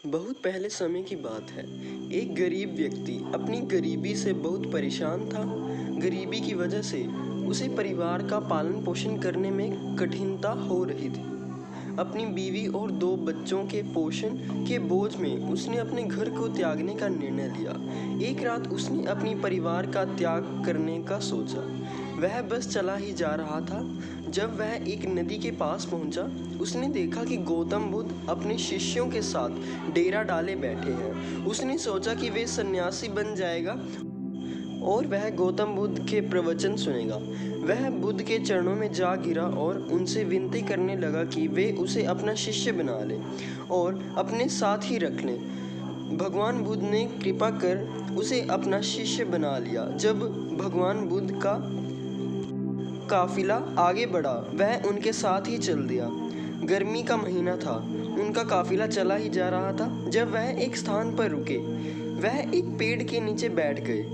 बहुत पहले समय की बात है। एक गरीब व्यक्ति अपनी गरीबी से बहुत परेशान था। गरीबी की वजह से उसे परिवार का पालन पोषण करने में कठिनता हो रही थी। अपनी बीवी और 2 बच्चों के पोषण के बोझ में उसने अपने घर को त्यागने का निर्णय लिया। एक रात उसने अपनी परिवार का त्याग करने का सोचा। वह बस चला ही जा रहा था। जब वह एक नदी के पास पहुंचा, उसने देखा कि गौतम बुद्ध अपने शिष्यों के साथ डेरा डाले बैठे हैं। उसने सोचा कि वे सन्यासी बन जाएगा और वह गौतम बुद्ध के प्रवचन सुनेगा। वह बुद्ध के चरणों में जा गिरा और उनसे विनती करने लगा कि वे उसे अपना शिष्य बना लें और अपने साथ ही रख लें। भगवान बुद्ध ने कृपा कर उसे अपना शिष्य बना लिया। जब भगवान बुद्ध का काफिला आगे बढ़ा, वह उनके साथ ही चल दिया। गर्मी का महीना था। उनका काफिला चला ही जा रहा था। जब वह एक स्थान पर रुके, वह एक पेड़ के नीचे बैठ गए।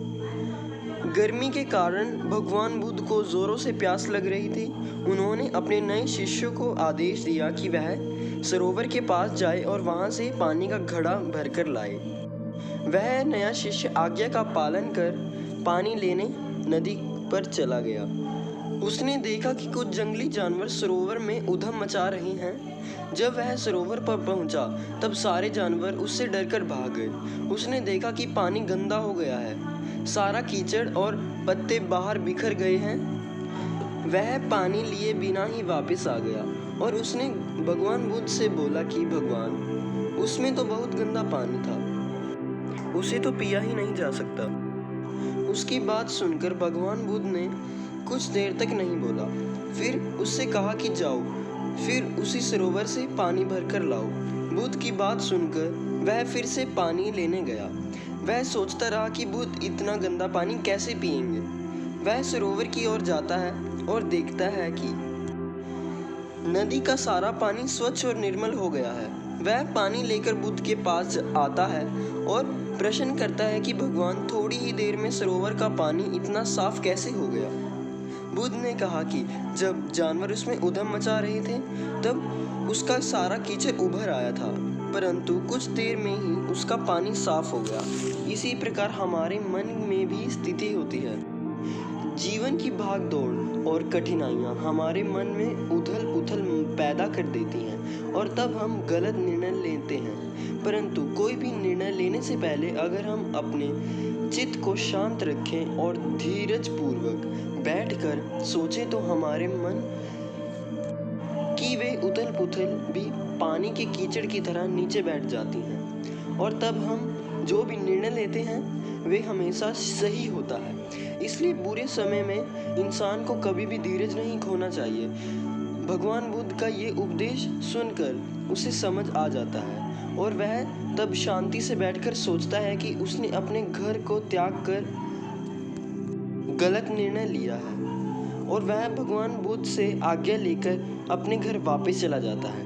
गर्मी के कारण भगवान बुद्ध को जोरों से प्यास लग रही थी। उन्होंने अपने नए शिष्यों को आदेश दिया कि वह सरोवर के पास जाए और वहां से पानी का घड़ा भरकर लाए। वह नया शिष्य आज्ञा का पालन कर पानी लेने नदी पर चला गया। उसने देखा कि कुछ जंगली जानवर सरोवर में उधम मचा रहे हैं। जब वह सरोवर पर पहुंचा, तब सारे जानवर उससे डरकर भाग गए। उसने देखा कि पानी गंदा हो गया है। सारा कीचड़ और पत्ते बाहर बिखर गए हैं। वह पानी लिए बिना ही वापस आ गया और उसने भगवान बुद्ध से बोला कि भगवान, उसमें तो बहुत गंदा पानी था, उसे तो पिया ही नहीं जा सकता। उसकी बात सुनकर भगवान बुद्ध ने कुछ देर तक नहीं बोला। फिर उससे कहा कि जाओ, फिर उसी सरोवर से पानी भरकर लाओ। बुद्ध की बात सुनकर वह फिर से पानी लेने गया। वह सोचता रहा कि बुद्ध इतना गंदा पानी कैसे पिएंगे। वह सरोवर की ओर जाता है और देखता है कि नदी का सारा पानी स्वच्छ और निर्मल हो गया है। वह पानी लेकर बुद्ध के पास आता है और प्रश्न करता है कि भगवान, थोड़ी ही देर में सरोवर का पानी इतना साफ कैसे हो गया। बुद्ध ने कहा कि जब जानवर उसमें उधम मचा रहे थे, तब उसका सारा कीचड़ उभर आया था, परंतु कुछ देर में ही उसका पानी साफ हो गया। इसी प्रकार हमारे मन में भी स्थिति होती है। जीवन की भाग दौड़ और कठिनाइयाँ हमारे मन में उथल पुथल पैदा कर देती हैं और तब हम गलत निर्णय लेते हैं। परंतु कोई भी निर्णय लेने से पहले अगर हम अपने चित्त को शांत रखें और धीरज पूर्वक बैठकर सोचें, तो हमारे मन की वे उथल पुथल भी पानी के कीचड़ की तरह नीचे बैठ जाती हैं और तब हम जो भी निर्णय लेते हैं वे हमेशा सही होता है। इसलिए बुरे समय में इंसान को कभी भी धीरज नहीं खोना चाहिए। भगवान बुद्ध का ये उपदेश सुनकर उसे समझ आ जाता है और वह तब शांति से बैठकर सोचता है कि उसने अपने घर को त्याग कर गलत निर्णय लिया है और वह भगवान बुद्ध से आज्ञा लेकर अपने घर वापस चला जाता है।